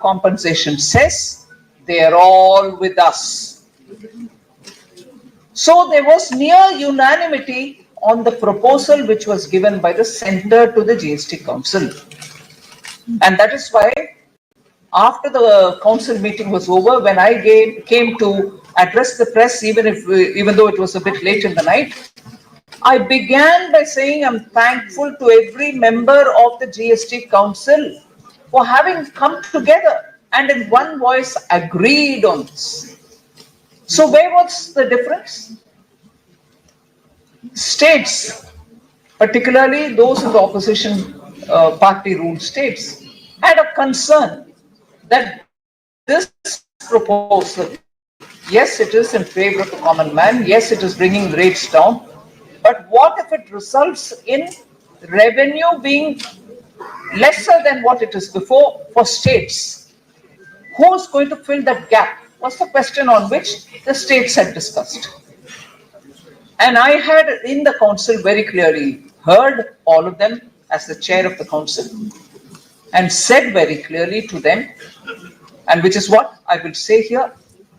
compensation says, they are all with us. So there was near unanimity on the proposal which was given by the centre to the GST Council. And that is why after the council meeting was over, when I came to address the press, even though it was a bit late in the night, I began by saying I'm thankful to every member of the GST Council for having come together and in one voice agreed on this. So where was the difference? States, particularly those in the opposition party ruled states, had a concern that this proposal, yes, it is in favor of the common man, yes, it is bringing rates down, but what if it results in revenue being lesser than what it is before for states? Who's going to fill that gap? Was the question on which the states had discussed. And I had in the council very clearly heard all of them as the chair of the council and said very clearly to them, and which is what I will say here,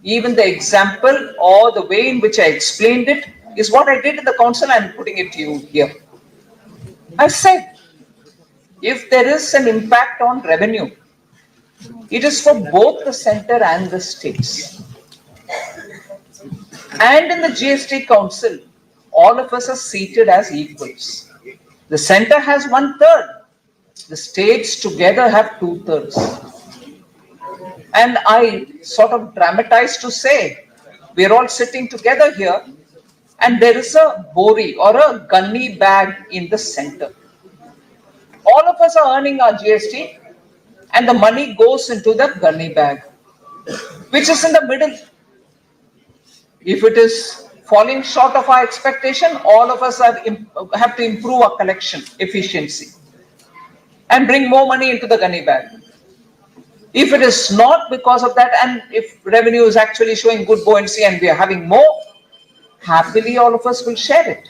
even the example or the way in which I explained it is what I did in the council. I'm putting it to you here. I said, if there is an impact on revenue, it is for both the centre and the states. And in the GST Council, all of us are seated as equals. The centre has 1/3. The states together have 2/3. And I sort of dramatized to say, we're all sitting together here and there is a bori or a gunny bag in the centre. All of us are earning our GST and the money goes into the gunny bag, which is in the middle. If it is falling short of our expectation, all of us have to improve our collection efficiency and bring more money into the gunny bag. If it is not because of that, and if revenue is actually showing good buoyancy and we are having more, happily all of us will share it.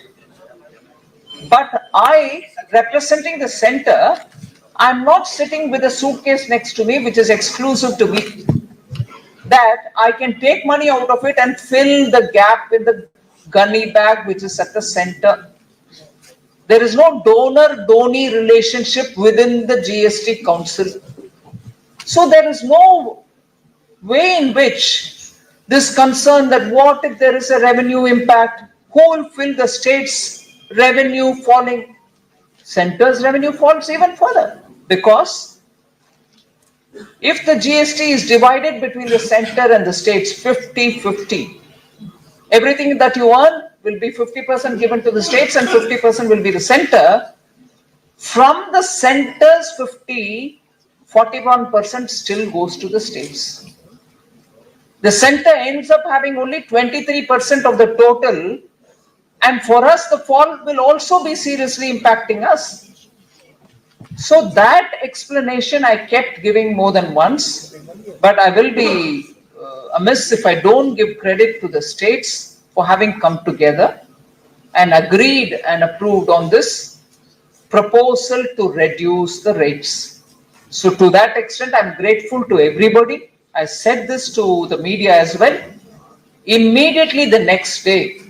But I, representing the centre, I'm not sitting with a suitcase next to me which is exclusive to me, that I can take money out of it and fill the gap in the gunny bag which is at the centre. There is no donor-donee relationship within the GST Council. So there is no way in which this concern that what if there is a revenue impact, who will fill the state's revenue falling? Centre's revenue falls even further, because if the GST is divided between the centre and the states 50-50, everything that you earn will be 50% given to the states and 50% will be the centre. From the centre's 50, 41% still goes to the states. The centre ends up having only 23% of the total, and for us the fall will also be seriously impacting us. So that explanation I kept giving more than once, but I will be amiss if I don't give credit to the states for having come together and agreed and approved on this proposal to reduce the rates. So to that extent, I'm grateful to everybody. I said this to the media as well. Immediately the next day,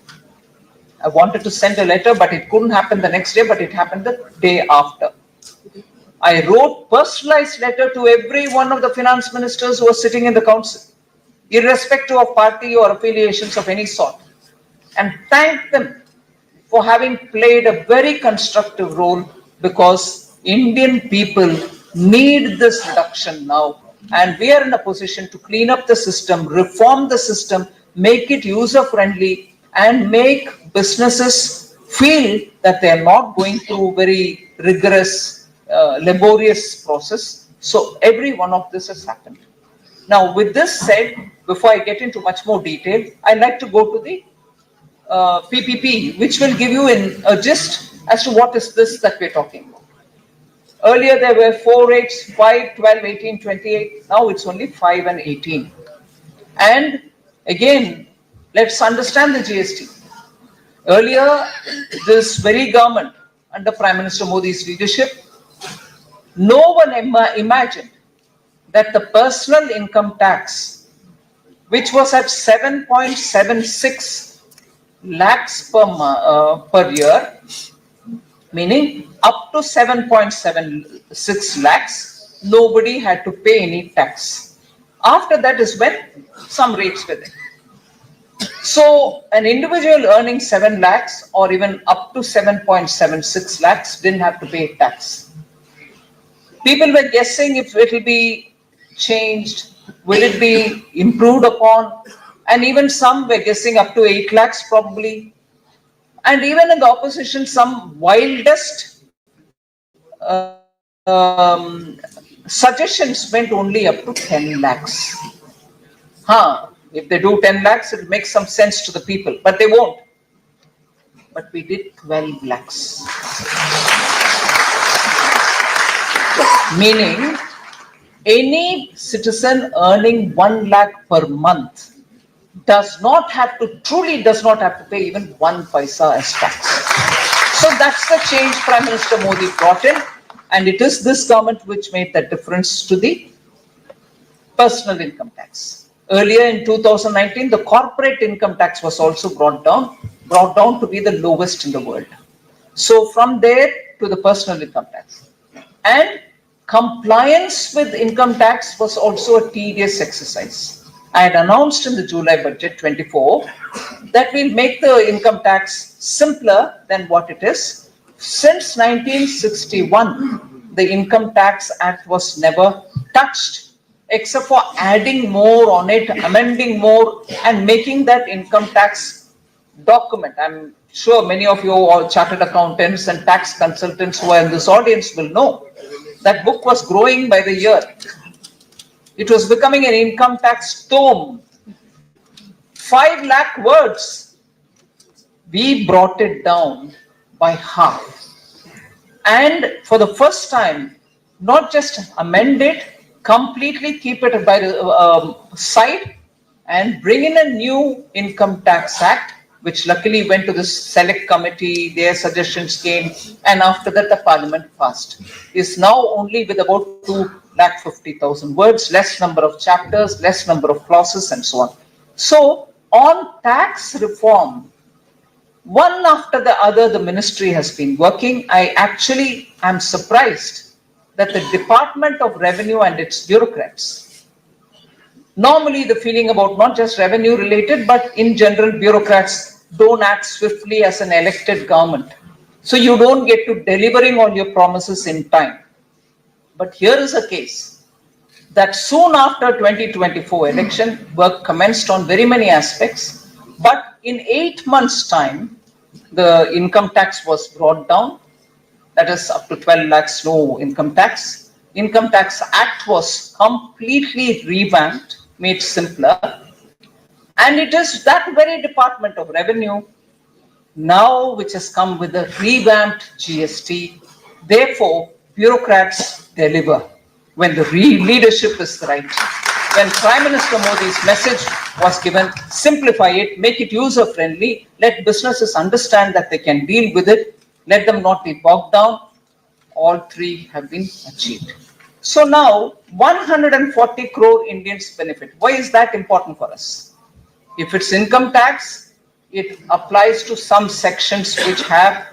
I wanted to send a letter, but it couldn't happen the next day, but it happened the day after. I wrote personalized letter to every one of the finance ministers who were sitting in the council, irrespective of party or affiliations of any sort, and thanked them for having played a very constructive role, because Indian people need this reduction now, and we are in a position to clean up the system, reform the system, make it user friendly, and make businesses feel that they are not going through very rigorous, laborious process. So every one of this has happened. Now, with this said, before I get into much more detail, I'd like to go to the PPP, which will give you a gist as to what is this that we're talking about. Earlier, there were 4 rates, 5, 12, 18, 28. Now it's only 5 and 18. And again, let's understand the GST. Earlier, this very government, under Prime Minister Modi's leadership, no one imagined that the personal income tax, which was at 7.76 lakhs per year, meaning up to 7.76 lakhs, nobody had to pay any tax. After that is when some rates were there. So an individual earning 7 lakhs or even up to 7.76 lakhs didn't have to pay tax. People were guessing if it will be changed, will it be improved upon, and even some were guessing up to 8 lakhs probably. And even in the opposition, some wildest suggestions went only up to 10 lakhs. If they do 10 lakhs, it makes some sense to the people, but they won't. But we did 12 lakhs. Meaning, any citizen earning 1 lakh per month does not have to pay even 1 paisa as tax. So that's the change Prime Minister Modi brought in, and it is this government which made the difference to the personal income tax. Earlier in 2019, the corporate income tax was also brought down to be the lowest in the world. So from there to the personal income tax. And compliance with income tax was also a tedious exercise. I had announced in the July budget 24 that we'll make the income tax simpler than what it is. Since 1961, the Income Tax Act was never touched, except for adding more on it, amending more, and making that income tax document. I'm sure many of you all chartered accountants and tax consultants who are in this audience will know that book was growing by the year. It was becoming an income tax tome. 5 lakh words. We brought it down by half. And for the first time, not just amend it, completely keep it by the side and bring in a new Income Tax Act, which luckily went to this select committee, their suggestions came, and after that the parliament passed. Is now only with about 250,000 words, less number of chapters, less number of clauses, and so on. So on tax reform, one after the other, the ministry has been working. I actually am surprised that the Department of Revenue and its bureaucrats, normally the feeling about not just revenue related, but in general, bureaucrats don't act swiftly as an elected government. So you don't get to delivering on your promises in time. But here is a case that soon after 2024 election, work commenced on very many aspects, but in 8 months' time, the income tax was brought down. That is up to 12 lakhs, no income tax. Income Tax Act was completely revamped, made simpler. And it is that very Department of Revenue now which has come with a revamped GST. Therefore, bureaucrats deliver when the leadership is right. When Prime Minister Modi's message was given, simplify it, make it user-friendly, let businesses understand that they can deal with it, let them not be bogged down, all three have been achieved. So now, 140 crore Indians benefit. Why is that important for us? If it's income tax, it applies to some sections which have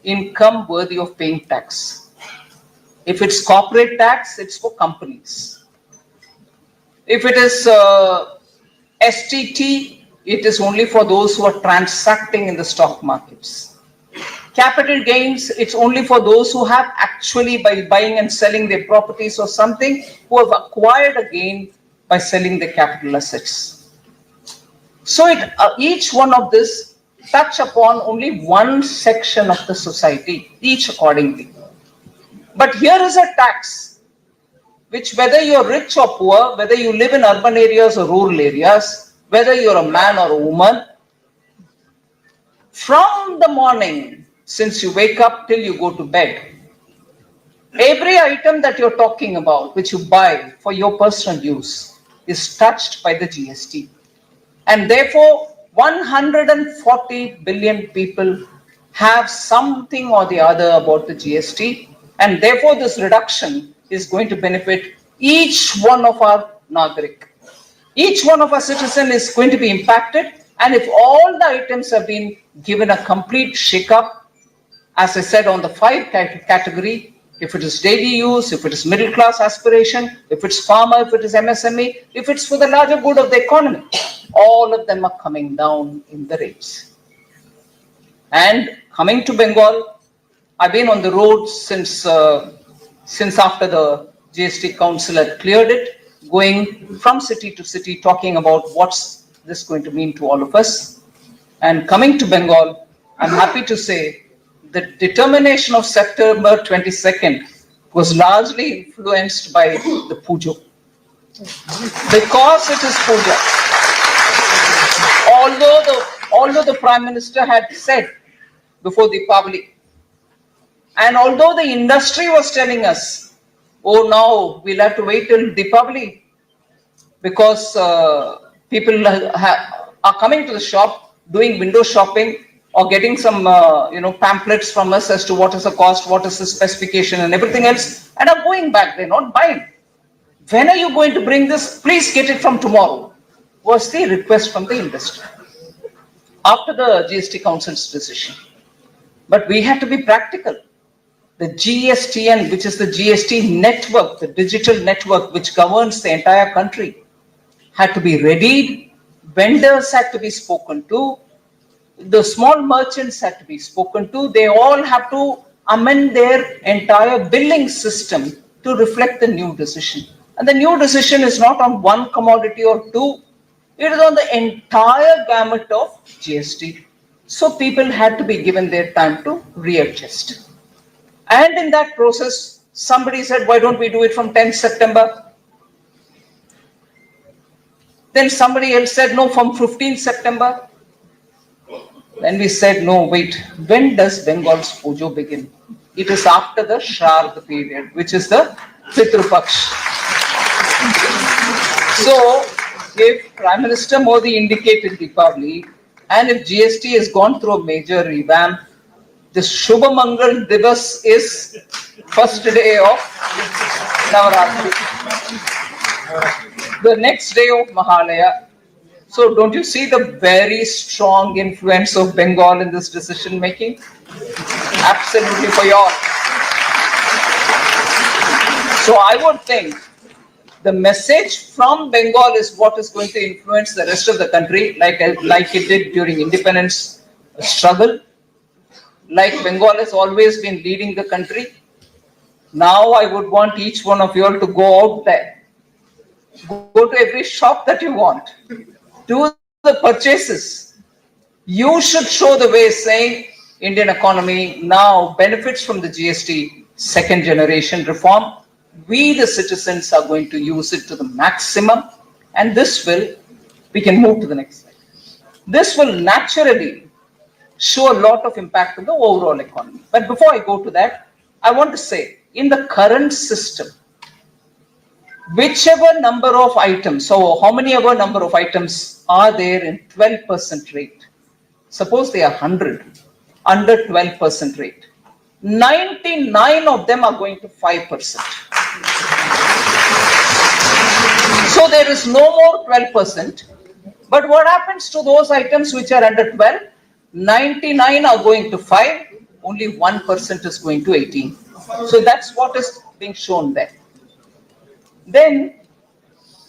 income worthy of paying tax. If it's corporate tax, it's for companies. If it is STT, it is only for those who are transacting in the stock markets. Capital gains, it's only for those who have actually, by buying and selling their properties or something, who have acquired a gain by selling their capital assets. So each one of this touch upon only one section of the society, each accordingly. But here is a tax, which whether you're rich or poor, whether you live in urban areas or rural areas, whether you're a man or a woman, from the morning, since you wake up till you go to bed, every item that you're talking about, which you buy for your personal use, is touched by the GST. And therefore, 140 billion people have something or the other about the GST. And therefore, this reduction is going to benefit Each one of our Nagarik, each one of our citizen is going to be impacted, and if all the items have been given a complete shake-up, as I said, on the 5 category, if it is daily use, if it is middle class aspiration, if it's farmer, if it is MSME, if it's for the larger good of the economy, all of them are coming down in the rates. And coming to Bengal, I've been on the road since after the GST Council had cleared it, going from city to city, talking about what's this going to mean to all of us. And coming to Bengal, I'm happy to say the determination of September 22nd was largely influenced by the Pujo. Because it is Puja, although the Prime Minister had said before Deepavali, and although the industry was telling us, oh, now we'll have to wait till Deepavali because people are coming to the shop, doing window shopping, or getting some pamphlets from us as to what is the cost, what is the specification and everything else, and are going back, they're not buying. When are you going to bring this? Please get it from tomorrow, was the request from the industry after the GST Council's decision. But we had to be practical. The GSTN, which is the GST network, the digital network which governs the entire country, had to be readied. Vendors had to be spoken to. The small merchants had to be spoken to. They all have to amend their entire billing system to reflect the new decision. And the new decision is not on one commodity or two. It is on the entire gamut of GST. So people had to be given their time to readjust. And in that process, somebody said, why don't we do it from 10th September? Then somebody else said, no, from 15th September. Then we said, no, wait, when does Bengal's Pujo begin? It is after the Shraddha period, which is the Pitru Paksh. So, if Prime Minister Modi indicated Deepavali, and if GST has gone through a major revamp, the Shubha Mangal Divas is first day of Navaratri, the next day of Mahalaya. So don't you see the very strong influence of Bengal in this decision making? Absolutely for y'all. So I would think the message from Bengal is what is going to influence the rest of the country, like it did during independence struggle. Like Bengal has always been leading the country. Now I would want each one of you all to go out there. Go to every shop that you want. Do the purchases. You should show the way, saying Indian economy now benefits from the GST second generation reform. We, the citizens, are going to use it to the maximum, and we can move to the next slide. This will naturally show a lot of impact on the overall economy. But before I go to that, I want to say, in the current system, whichever number of items, so how many ever number of items are there in 12% rate, suppose they are 100, under 12% rate, 99 of them are going to 5%. So there is no more 12%. But what happens to those items which are under 12? 99 are going to 5, only 1% is going to 18. So that's what is being shown there. Then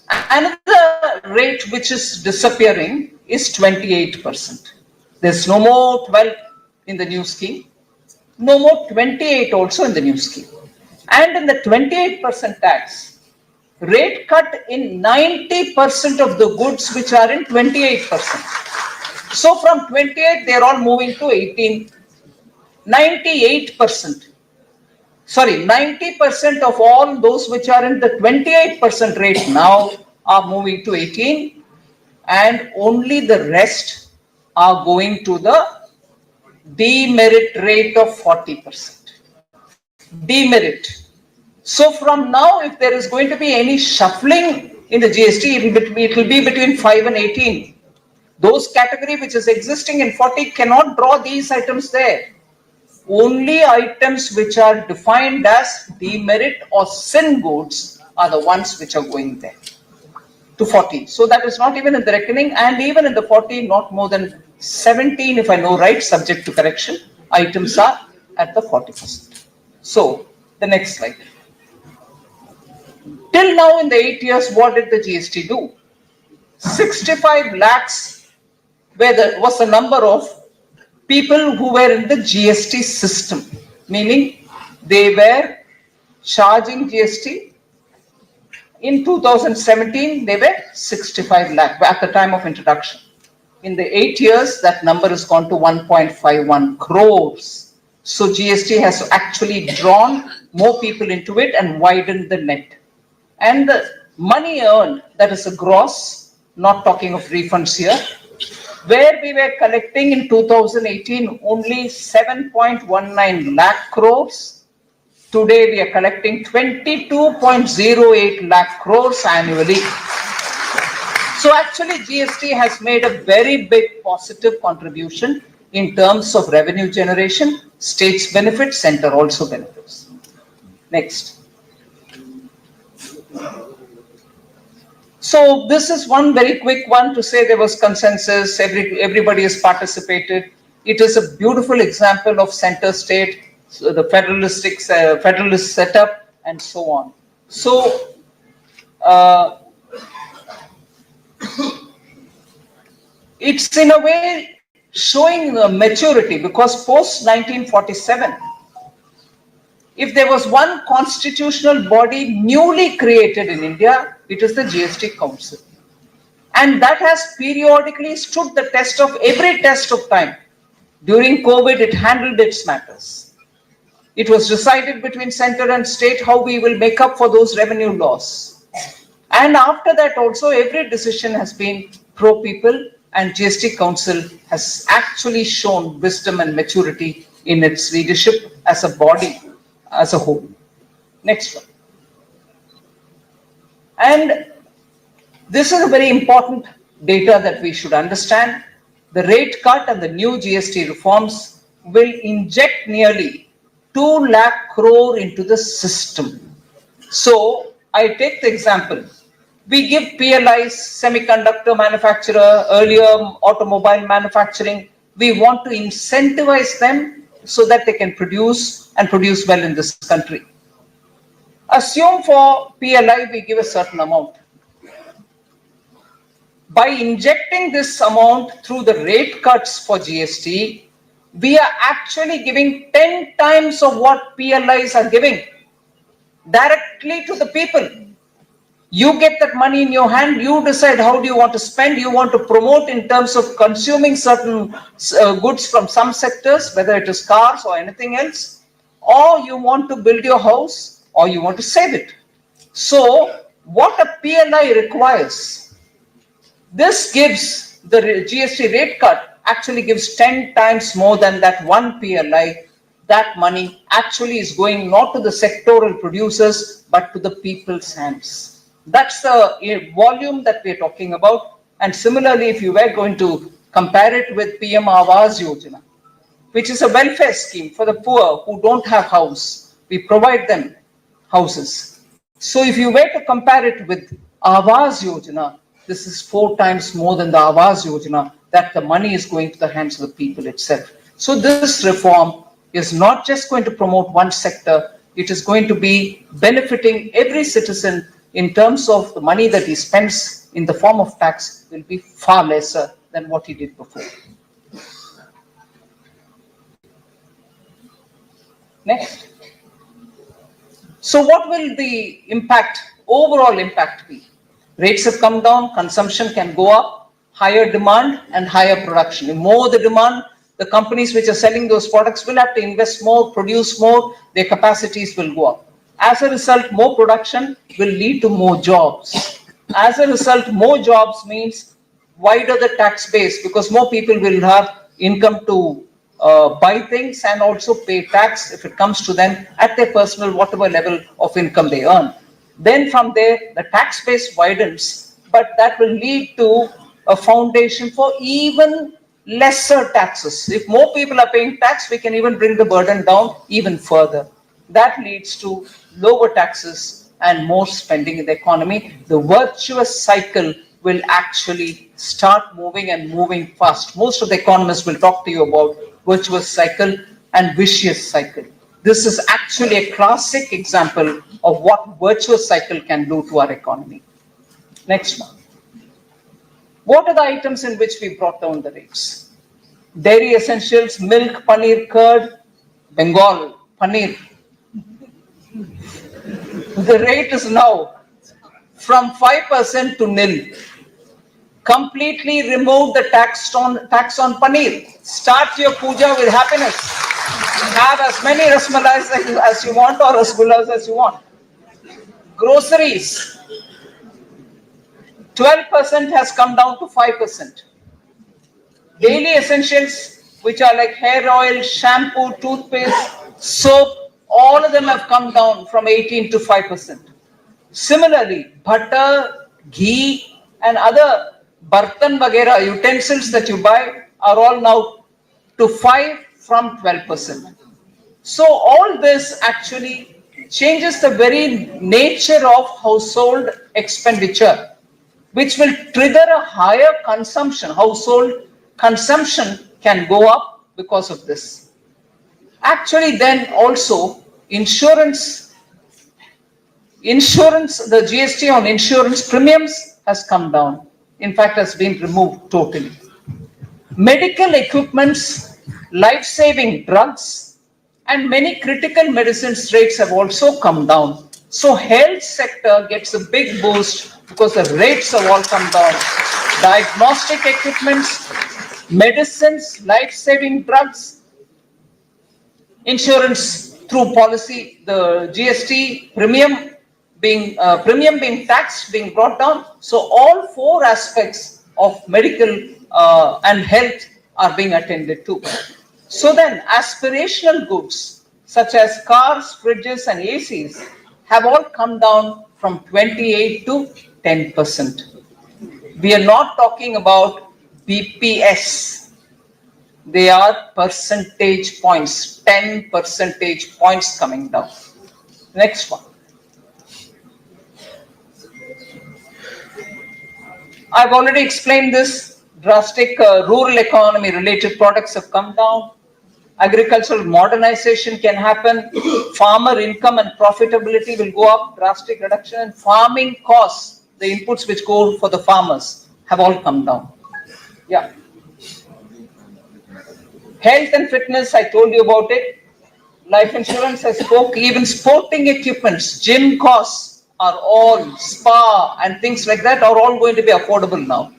another rate which is disappearing is 28%. There's no more 12 in the new scheme, no more 28 also in the new scheme. And in the 28% tax, rate cut in 90% of the goods which are in 28%. So from 28, they're all moving to 18, 98%. Sorry, 90% of all those which are in the 28% rate now are moving to 18, and only the rest are going to the demerit rate of 40%. Demerit. So from now, if there is going to be any shuffling in the GST, it will be between 5 and 18. Those category which is existing in 40 cannot draw these items there. Only items which are defined as demerit or sin goods are the ones which are going there to 40. So that is not even in the reckoning, and even in the 40, not more than 17, if I know right, subject to correction, items are at the 40%. So the next slide. Till now in the 8 years, what did the GST do? 65 lakhs was the number of people who were in the GST system, meaning they were charging GST. In 2017, they were 65 lakh at the time of introduction. In the 8 years, that number has gone to 1.51 crores. So GST has actually drawn more people into it and widened the net. And the money earned, that is a gross, not talking of refunds here, where we were collecting in 2018 only 7.19 lakh crores. Today we are collecting 22.08 lakh crores annually. So actually GST has made a very big positive contribution in terms of revenue generation. States benefit, center also benefits. Next. So this is one very quick one to say there was consensus, everybody has participated. It is a beautiful example of center state, so the federalist setup and so on. So it's in a way showing maturity, because post 1947, if there was one constitutional body newly created in India, it is the GST Council. And that has periodically stood the test of every test of time. During COVID, it handled its matters. It was decided between center and state how we will make up for those revenue loss. And after that also, every decision has been pro-people, and GST Council has actually shown wisdom and maturity in its leadership as a body, as a whole. Next one. And this is a very important data that we should understand. The rate cut and the new GST reforms will inject nearly 2 lakh crore into the system. So I take the example. We give PLIs, semiconductor manufacturer, earlier automobile manufacturing. We want to incentivize them so that they can produce and produce well in this country. Assume for PLI we give a certain amount. By injecting this amount through the rate cuts for GST, we are actually giving 10 times of what PLIs are giving directly to the people. You get that money in your hand, you decide how do you want to spend, you want to promote in terms of consuming certain goods from some sectors, whether it is cars or anything else, or you want to build your house, or you want to save it. So what a PLI requires, this gives the GST rate cut actually gives 10 times more than that one PLI. That money actually is going not to the sectoral producers, but to the people's hands. That's the volume that we're talking about. And similarly, if you were going to compare it with PM Awas Yojana, which is a welfare scheme for the poor who don't have house, we provide them houses. So if you were to compare it with Awas Yojana, this is 4 times more than the Awas Yojana, that the money is going to the hands of the people itself. So this reform is not just going to promote one sector, it is going to be benefiting every citizen in terms of the money that he spends in the form of tax will be far lesser than what he did before. Next. So what will the impact, overall impact be? Rates have come down, consumption can go up, higher demand and higher production. The more the demand, the companies which are selling those products will have to invest more, produce more, their capacities will go up. As a result, more production will lead to more jobs. As a result, more jobs means wider the tax base, because more people will have income to buy things and also pay tax if it comes to them at their personal whatever level of income they earn. Then from there, the tax base widens, but that will lead to a foundation for even lesser taxes. If more people are paying tax, we can even bring the burden down even further. That leads to lower taxes and more spending in the economy. The virtuous cycle will actually start moving and moving fast. Most of the economists will talk to you about virtuous cycle and vicious cycle. This is actually a classic example of what virtuous cycle can do to our economy. Next one. What are the items in which we brought down the rates? Dairy essentials, milk, paneer, curd, Bengal, paneer. The rate is now from 5% to nil. Completely remove the tax on paneer. Start your puja with happiness. Have as many rasmalais as you want or rasgullas as you want. Groceries, 12% has come down to 5%. Daily essentials, which are like hair oil, shampoo, toothpaste, soap, all of them have come down from 18 to 5%. Similarly, butter, ghee, and other bartan bagera utensils that you buy are all now to 5 from 12%. So all this actually changes the very nature of household expenditure, which will trigger a higher consumption. Household consumption can go up because of this. Actually, then also insurance, the GST on insurance premiums has come down. In fact, has been removed totally. Medical equipments, life-saving drugs, and many critical medicines rates have also come down. So health sector gets a big boost because the rates have all come down. Diagnostic equipments, medicines, life-saving drugs, insurance through policy, the GST premium being taxed, being brought down. So all four aspects of medical and health are being attended to. So then aspirational goods such as cars, fridges and ACs have all come down from 28 to 10%. We are not talking about BPS. They are percentage points, 10 percentage points coming down. Next one. I've already explained this. Drastic rural economy related products have come down. Agricultural modernization can happen. Farmer income and profitability will go up. Drastic reduction in farming costs, the inputs which go for the farmers, have all come down. Yeah. Health and fitness, I told you about it. Life insurance, I spoke. Even sporting equipments, gym costs are all, spa and things like that are all going to be affordable now.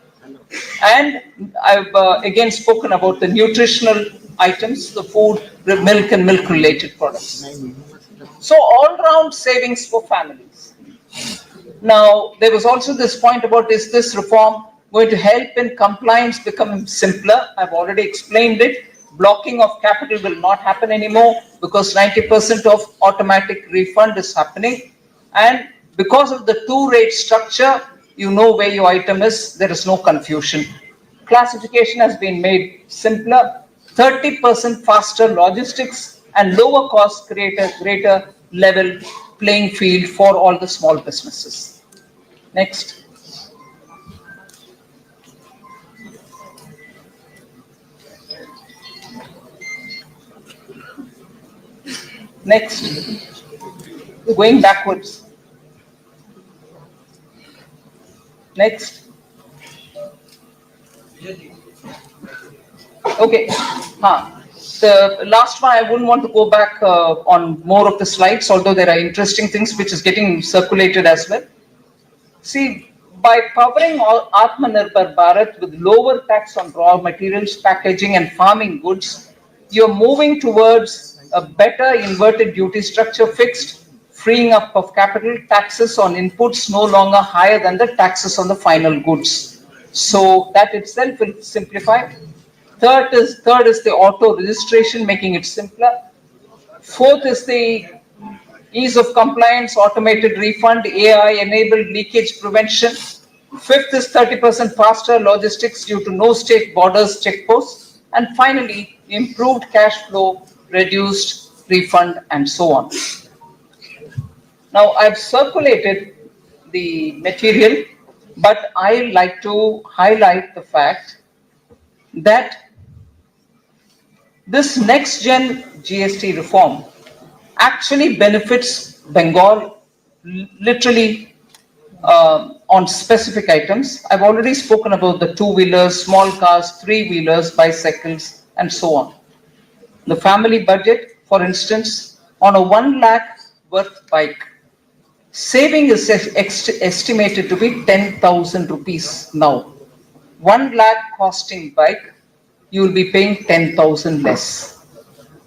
And I've again spoken about the nutritional items, the food, the milk and milk related products. So all round savings for families. Now, there was also this point about, is this reform going to help in compliance becoming simpler? I've already explained it. Blocking of capital will not happen anymore because 90% of automatic refund is happening. And because of the two-rate structure, you know where your item is, there is no confusion. Classification has been made simpler, 30% faster logistics and lower costs create a greater level playing field for all the small businesses. Next. Next. Going backwards. Next. Okay. The last one, I wouldn't want to go back on more of the slides, although there are interesting things which is getting circulated as well. See, by powering all Atmanirbhar Bharat with lower tax on raw materials, packaging and farming goods, you're moving towards a better inverted duty structure, fixed, freeing up of capital, taxes on inputs no longer higher than the taxes on the final goods. So that itself will simplify. Third is the auto registration, making it simpler. Fourth is the ease of compliance, automated refund, AI-enabled leakage prevention. Fifth is 30% faster logistics due to no state borders checkposts. And finally, improved cash flow, reduced refund, and so on. Now, I've circulated the material, but I like to highlight the fact that this next gen GST reform actually benefits Bengal literally on specific items. I've already spoken about the two-wheelers, small cars, three-wheelers, bicycles, and so on. The family budget, for instance, on a 1 lakh worth bike, saving is estimated to be 10,000 rupees now. 1 lakh costing bike, you will be paying 10,000 less.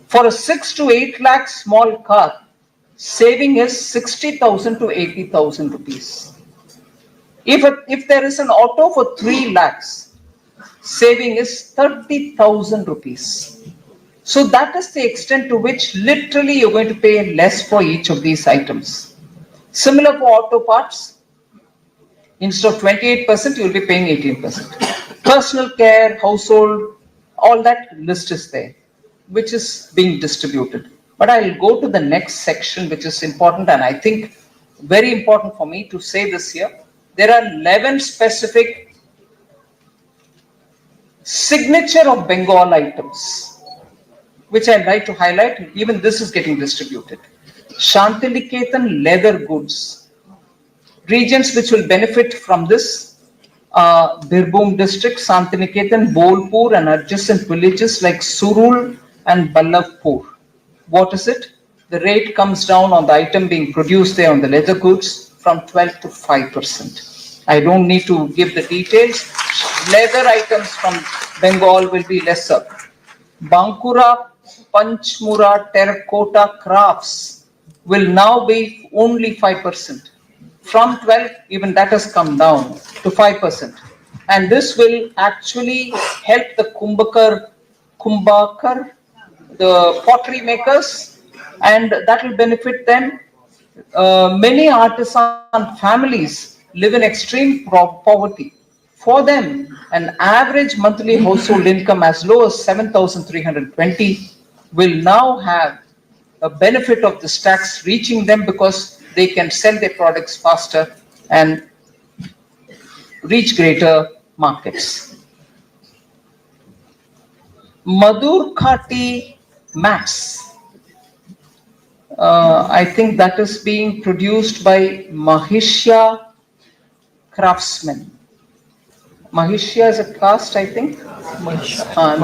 For a 6 to 8 lakh small car, saving is 60,000 to 80,000 rupees. If there is an auto for 3 lakhs, saving is 30,000 rupees. So that is the extent to which literally you're going to pay less for each of these items. Similar for auto parts, instead of 28%, you'll be paying 18%. Personal care, household, all that list is there, which is being distributed. But I'll go to the next section, which is important, and I think very important for me to say this here. There are 11 specific signature of Bengal items, which I'd like to highlight. Even this is getting distributed. Shantiniketan leather goods. Regions which will benefit from this are Birbhum district, Shantiniketan, Bolpur, and adjacent villages like Surul and Ballavpur. What is it? The rate comes down on the item being produced there on the leather goods from 12 to 5%. I don't need to give the details. Leather items from Bengal will be lesser. Bankura, Panchmura, terracotta crafts will now be only 5%. From 12, even that has come down to 5%. And this will actually help the Kumbhakar, the pottery makers, and that will benefit them. Many artisan families live in extreme poverty. For them, an average monthly household income as low as 7,320 will now have a benefit of this tax reaching them because they can sell their products faster and reach greater markets. Madur Khati mats. I think that is being produced by Mahishya craftsmen. Mahishya is a caste, I think.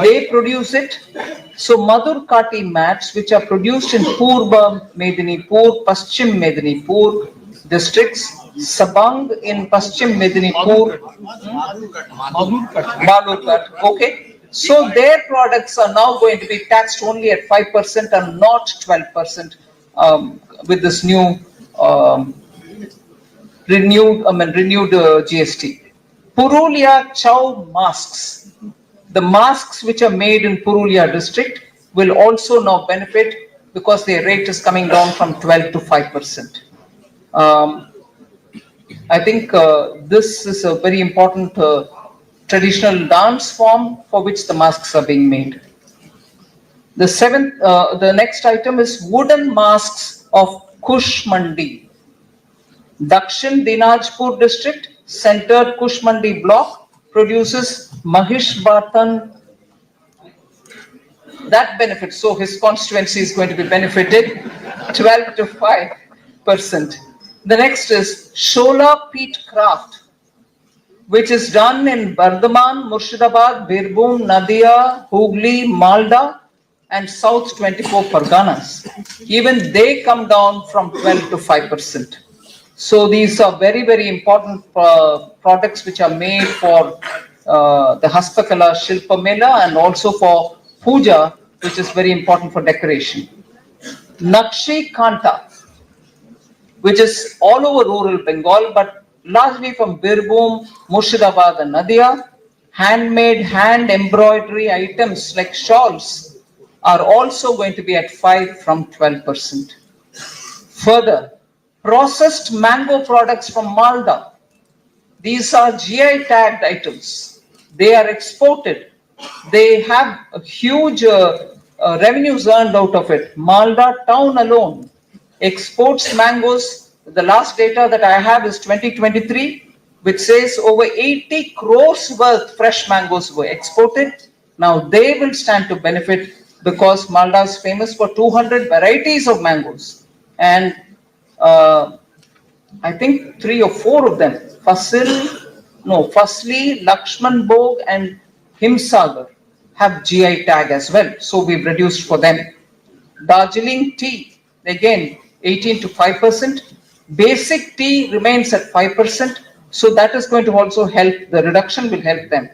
They produce it. So Madur Kati mats, which are produced in Purba Medinipur, Paschim Medinipur districts, Sabang in Paschim Medinipur, Balurghat. Okay. So their products are now going to be taxed only at 5% and not 12% with this new renewed GST. Purulia Chow masks. The masks which are made in Purulia district will also now benefit because their rate is coming down from 12 to 5%. I think this is a very important traditional dance form for which the masks are being made. The next item is wooden masks of Kush Mandi. Dakshin Dinajpur district, centered Kush Mandi block, produces Mahish Batan. That benefits, so his constituency is going to be benefited 12 to 5%. The next is Shola Peat Craft, which is done in Bardhaman, Murshidabad, Birbhum, Nadia, Hooghly, Malda, and South 24 Parganas. Even they come down from 12 to 5%. So these are very, very important products which are made for the Hastakala Shilpa Mela and also for puja, which is very important for decoration. Nakshi Kanta, which is all over rural Bengal, but largely from Birbhum, Murshidabad and Nadia. Handmade, hand embroidery items like shawls are also going to be at 5 from 12%. Further, processed mango products from Malda. These are GI tagged items. They are exported. They have a huge revenues earned out of it. Malda town alone exports mangoes The last data that I have is 2023, which says over 80 crores worth fresh mangoes were exported. Now they will stand to benefit because Malda is famous for 200 varieties of mangoes. And I think 3 or 4 of them, Fasli, Lakshman Bog and Himsagar have GI tag as well. So we've reduced for them. Darjeeling tea, again, 18 to 5%. Basic tea remains at 5%. So that is going to also help, the reduction will help them.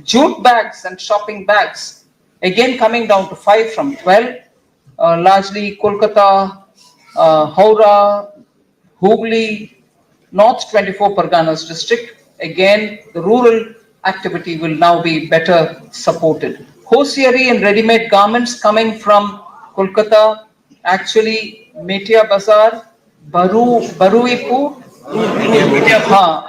Jute bags and shopping bags, again coming down to 5 from 12. Largely Kolkata, Howrah, Hooghly, North 24 Parganas district. Again, the rural activity will now be better supported. Hosiery and ready-made garments coming from Kolkata, actually Metia Bazar, Baruipur,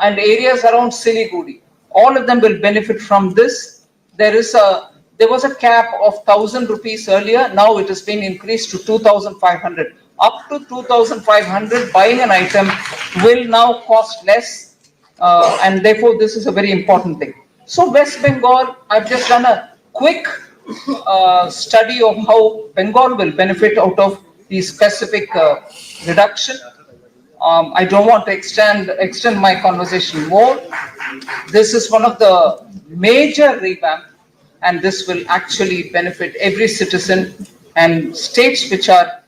and areas around Siliguri. All of them will benefit from this. There was a cap of 1,000 rupees earlier. Now it has been increased to 2,500. Up to 2,500, buying an item will now cost less, and therefore this is a very important thing. So West Bengal, I've just done a quick study of how Bengal will benefit out of the specific reduction. I don't want to extend my conversation more. This is one of the major revamp, and this will actually benefit every citizen, and states which are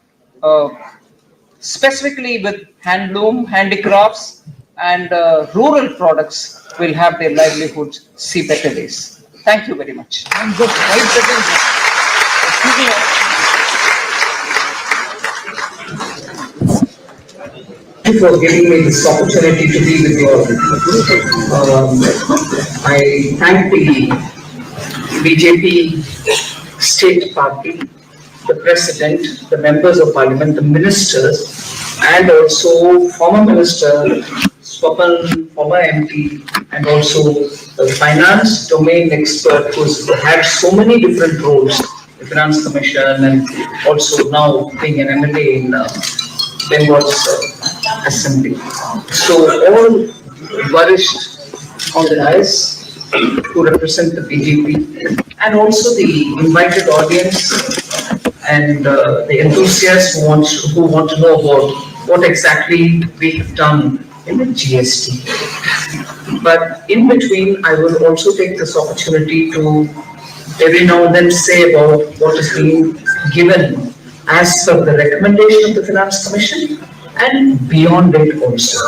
specifically with handloom, handicrafts, and rural products will have their livelihoods see better days. Thank you very much. And just 5 seconds. Excuse me. Thank you for giving me this opportunity to be with you all. I thank the BJP state party, the president, the members of parliament, the ministers, and also former minister Swapan, former MP, and also the finance domain expert who's had so many different roles, the finance commission, and also now being an MLA in Bengal's assembly. So all Varisht on the dais who represent the BJP, and also the invited audience and the enthusiasts who want to know about what exactly we have done in the GST. But in between, I will also take this opportunity to every now and then say about what is being given as per the recommendation of the Finance Commission and beyond it also.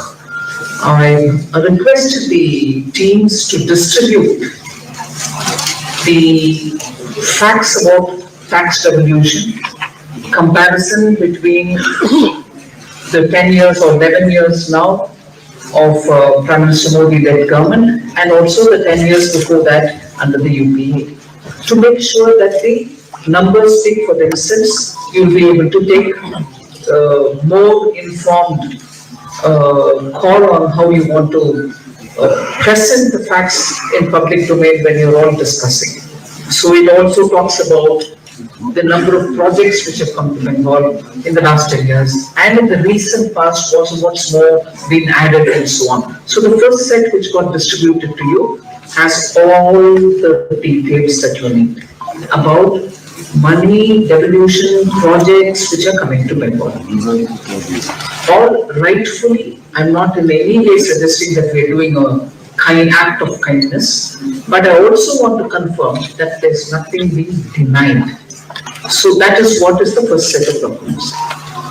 I requested the teams to distribute the facts about tax devolution, comparison between the 10 years or 11 years now of Prime Minister Modi-led government, and also the 10 years before that under the UPA, to make sure that the numbers speak for themselves. You'll be able to take more informed call on how you want to present the facts in public domain when you're all discussing. So it also talks about the number of projects which have come to Bengal in the last 10 years, and in the recent past what's more been added and so on. So the first set which got distributed to you has all the details that you need about money, devolution, projects which are coming to Bengal. All rightfully, I'm not in any way suggesting that we're doing a kind act of kindness, but I also want to confirm that there's nothing being denied. So that is what is the first set of documents.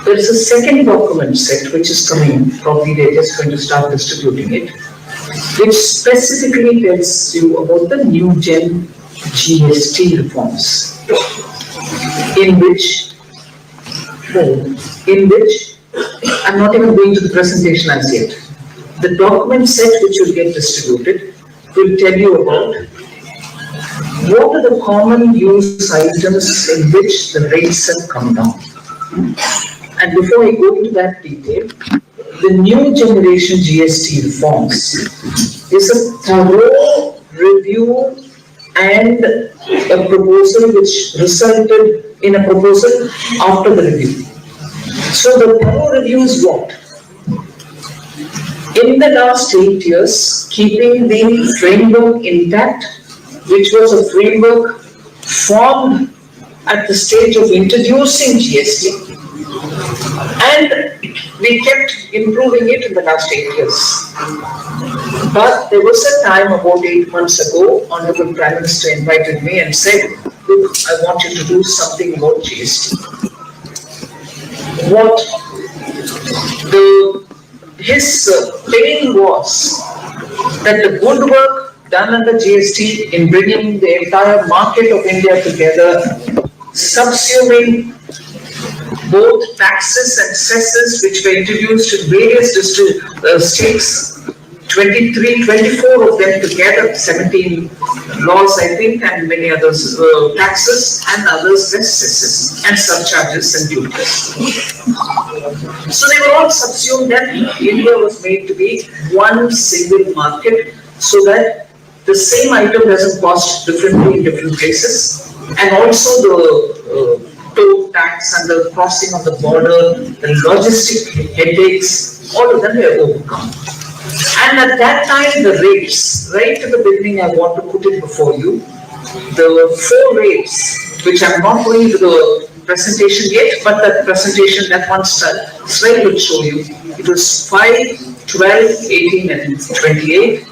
There is a second document set which is coming, probably they're just going to start distributing it, which specifically tells you about the New Gen GST reforms, in which I'm not even going to the presentation as yet. The document set which will get distributed will tell you about what are the common use items in which the rates have come down. And before I go into that detail, the new generation GST reforms is a thorough review and a proposal which resulted in a proposal after the review. So the thorough review is what? In the last 8 years, keeping the framework intact, which was a framework formed at the stage of introducing GST, and we kept improving it in the last 8 years. But there was a time about 8 months ago, Honorable Prime Minister invited me and said, look, I want you to do something about GST. What his pain was that the good work done under GST in bringing the entire market of India together, subsuming both taxes and cesses which were introduced in various states, 24 of them together, 17 laws I think, and many others, taxes and others less cesses and surcharges and duties. So they were all subsumed and India was made to be one single market so that the same item doesn't cost differently in different places, and also the toll tax and the crossing of the border, the logistic headaches, all of them were overcome. And at that time, the rates, right at the beginning, I want to put it before you, the 4 rates, which I'm not going to the presentation yet, but that presentation, that one slide will show you. It was 5, 12, 18, and 28.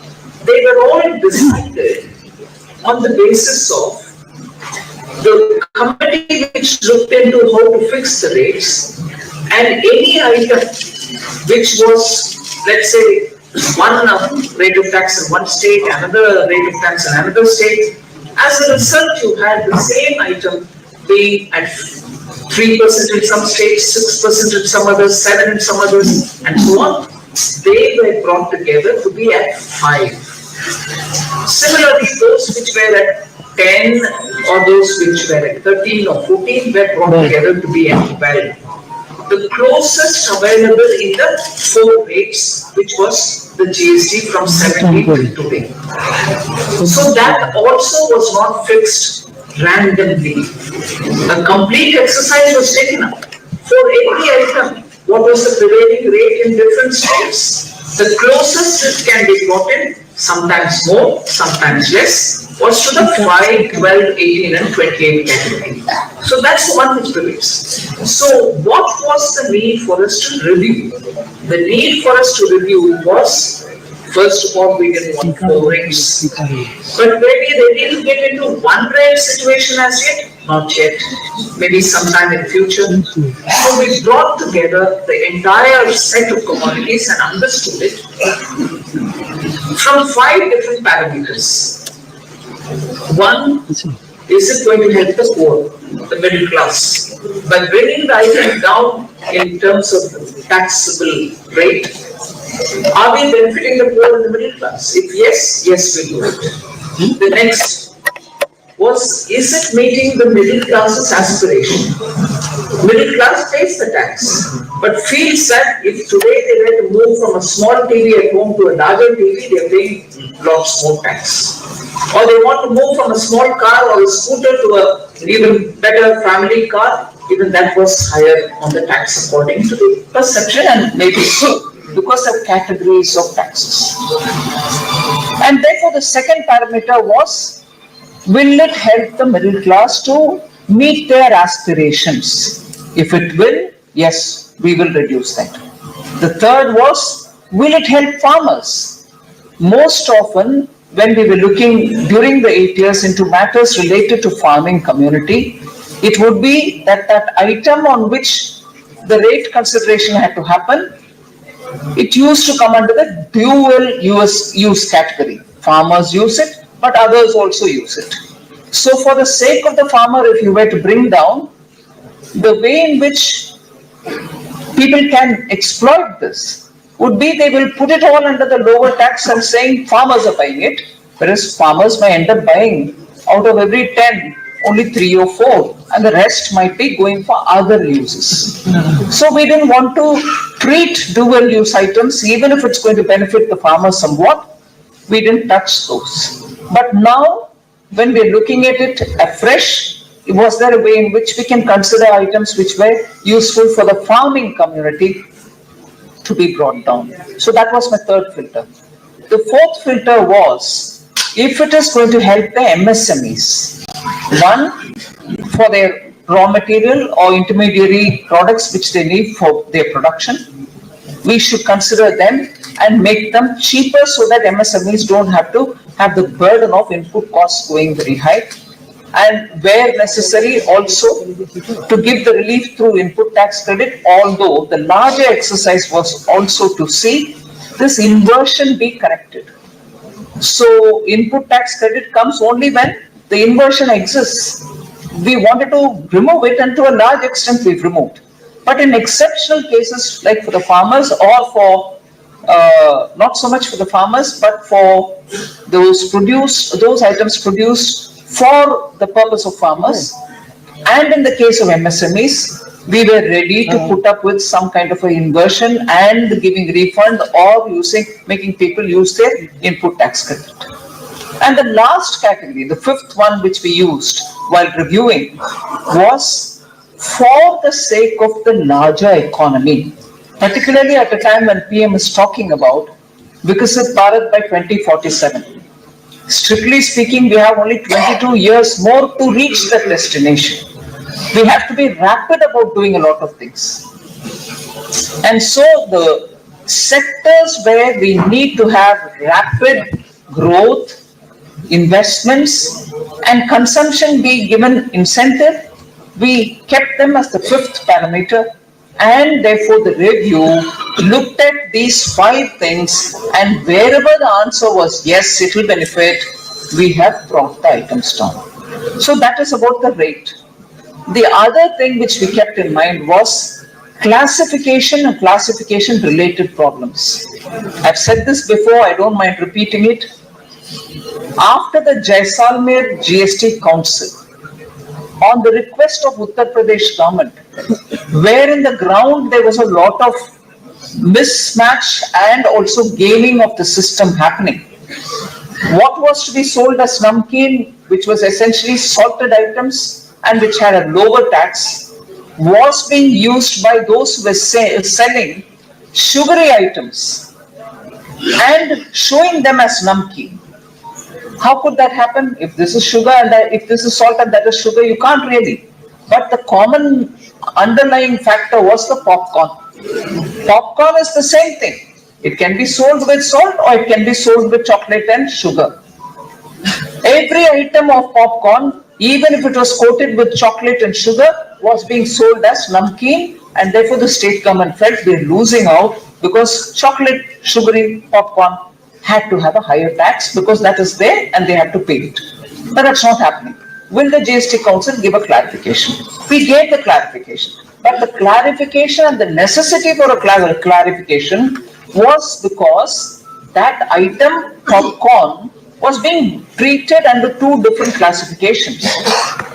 They were all decided on the basis of the committee which looked into how to fix the rates, and any item which was, let's say, one rate of tax in one state, another rate of tax in another state. As a result, you had the same item being at 3% in some states, 6% in some others, 7% in some others, and so on. They were brought together to be at 5. Similarly, those which were at 10 or those which were at 13 or 14 were brought together to be at 12. The closest available in the 4 rates, which was the GST from 17 till today. So that also was not fixed randomly. A complete exercise was taken up. For every item, what was the prevailing rate in different states? The closest it can be gotten, sometimes more, sometimes less, was to the 5, 12, 18 and 28 category. So that's the one which prevails. So what was the need for us to review? The need for us to review was, first of all, we didn't want 4 rates. But maybe they didn't get into one rate situation as yet. Not yet. Maybe sometime in future. So we brought together the entire set of commodities and understood it from 5 different parameters. One, is it going to help the poor, the middle class? By bringing the item down in terms of taxable rate, are we benefiting the poor and the middle class? If yes, yes, we do it. The next was, is it meeting the middle class's aspiration? Middle class pays the tax, but feels that if today they were to move from a small TV at home to a larger TV, they are paying lots more tax. Or they want to move from a small car or a scooter to an even better family car, even that was higher on the tax according to the perception, and maybe so because of categories of taxes. And therefore the second parameter was, will it help the middle class to meet their aspirations? If it will, yes, we will reduce that. The third was, will it help farmers? Most often, when we were looking during the 8 years into matters related to farming community, it would be that that item on which the rate consideration had to happen, it used to come under the dual use category. Farmers use it, but others also use it. So for the sake of the farmer, if you were to bring down the way in which people can exploit this, would be they will put it all under the lower tax and saying farmers are buying it, whereas farmers may end up buying out of every 10, only 3 or 4, and the rest might be going for other uses. So we didn't want to treat dual use items, even if it's going to benefit the farmer somewhat, we didn't touch those. But now, when we're looking at it afresh, was there a way in which we can consider items which were useful for the farming community to be brought down. So that was my third filter. The fourth filter was, if it is going to help the MSMEs, one, for their raw material or intermediary products which they need for their production, we should consider them and make them cheaper so that MSMEs don't have to have the burden of input costs going very high. And where necessary also to give the relief through input tax credit, although the larger exercise was also to see this inversion be corrected. So input tax credit comes only when the inversion exists. We wanted to remove it, and to a large extent we've removed. But in exceptional cases like for the farmers, or for not so much for the farmers, but for those items produced for the purpose of farmers, and in the case of MSMEs, we were ready to put up with some kind of an inversion and giving refund or making people use their input tax credit. And the last category, the fifth one which we used while reviewing, was for the sake of the larger economy, particularly at a time when PM is talking about Viksit Bharat by 2047. Strictly speaking, we have only 22 years more to reach that destination. We have to be rapid about doing a lot of things. And so the sectors where we need to have rapid growth, investments, and consumption be given incentive, we kept them as the fifth parameter, and therefore the review looked at these 5 things, and wherever the answer was yes, it will benefit, we have brought the items down. So that is about the rate. The other thing which we kept in mind was classification and classification related problems. I've said this before, I don't mind repeating it. After the Jaisalmer GST Council, on the request of Uttar Pradesh government, where in the ground there was a lot of mismatch and also gaming of the system happening. What was to be sold as namkeen, which was essentially salted items and which had a lower tax, was being used by those who were selling sugary items and showing them as namkeen. How could that happen? If this is sugar and if this is salt and that is sugar, you can't really. But the common underlying factor was the popcorn. Popcorn is the same thing. It can be sold with salt or it can be sold with chocolate and sugar. Every item of popcorn, even if it was coated with chocolate and sugar, was being sold as namkeen, and therefore the state government felt they're losing out because chocolate, sugary popcorn had to have a higher tax because that is there and they have to pay it. But that's not happening. Will the GST Council give a clarification? We gave the clarification. But the clarification and the necessity for a clarification was because that item, popcorn, was being treated under 2 different classifications.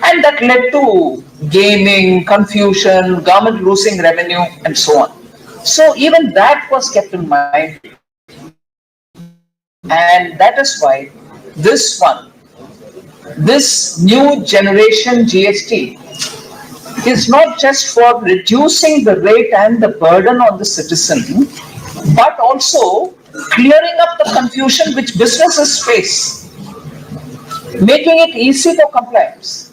And that led to gaming, confusion, government losing revenue, and so on. So even that was kept in mind. And that is why this new generation GST is not just for reducing the rate and the burden on the citizen, but also clearing up the confusion which businesses face, making it easy for compliance.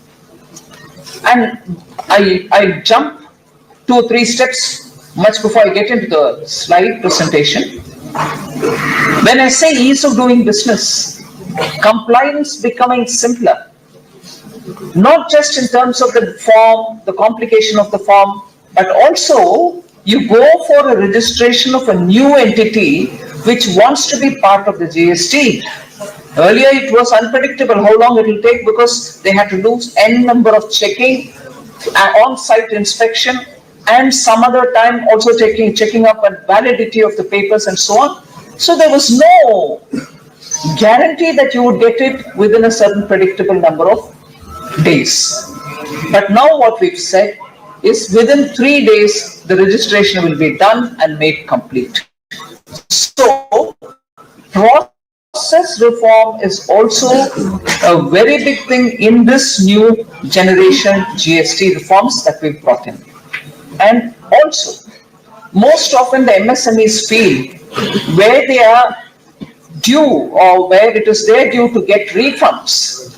And I jump 2 or 3 steps much before I get into the slide presentation. When I say ease of doing business, compliance becoming simpler, not just in terms of the form, the complication of the form, but also you go for a registration of a new entity which wants to be part of the GST. Earlier it was unpredictable how long it will take because they had to do n number of checking, on-site inspection, and some other time also checking up on validity of the papers and so on. So there was no guarantee that you would get it within a certain predictable number of days. But now what we've said is within 3 days, the registration will be done and made complete. So process reform is also a very big thing in this new generation GST reforms that we've brought in. And also, most often the MSMEs feel where they are due or where it is their due to get refunds.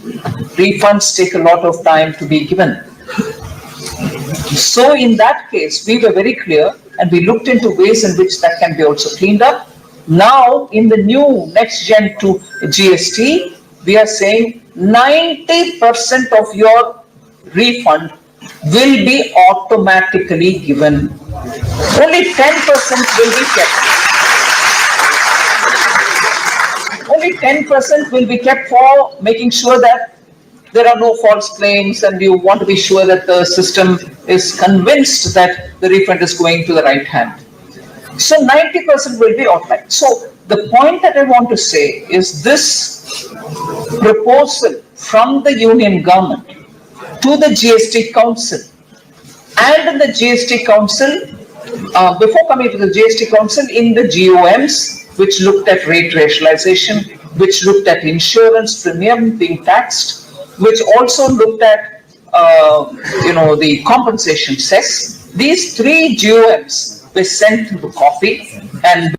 Refunds take a lot of time to be given. So in that case, we were very clear and we looked into ways in which that can be also cleaned up. Now, in the new Next Gen GST, we are saying 90% of your refund will be automatically given. Only 10% will be kept. Only 10% will be kept for making sure that there are no false claims, and you want to be sure that the system is convinced that the refund is going to the right hand. So 90% will be automatic. So the point that I want to say is this proposal from the union government to the GST Council, and in the GST Council, before coming to the GST Council, in the GOMs, which looked at rate rationalization, which looked at insurance premium being taxed, which also looked at, the compensation cess. These three GOMs were sent to the copy, and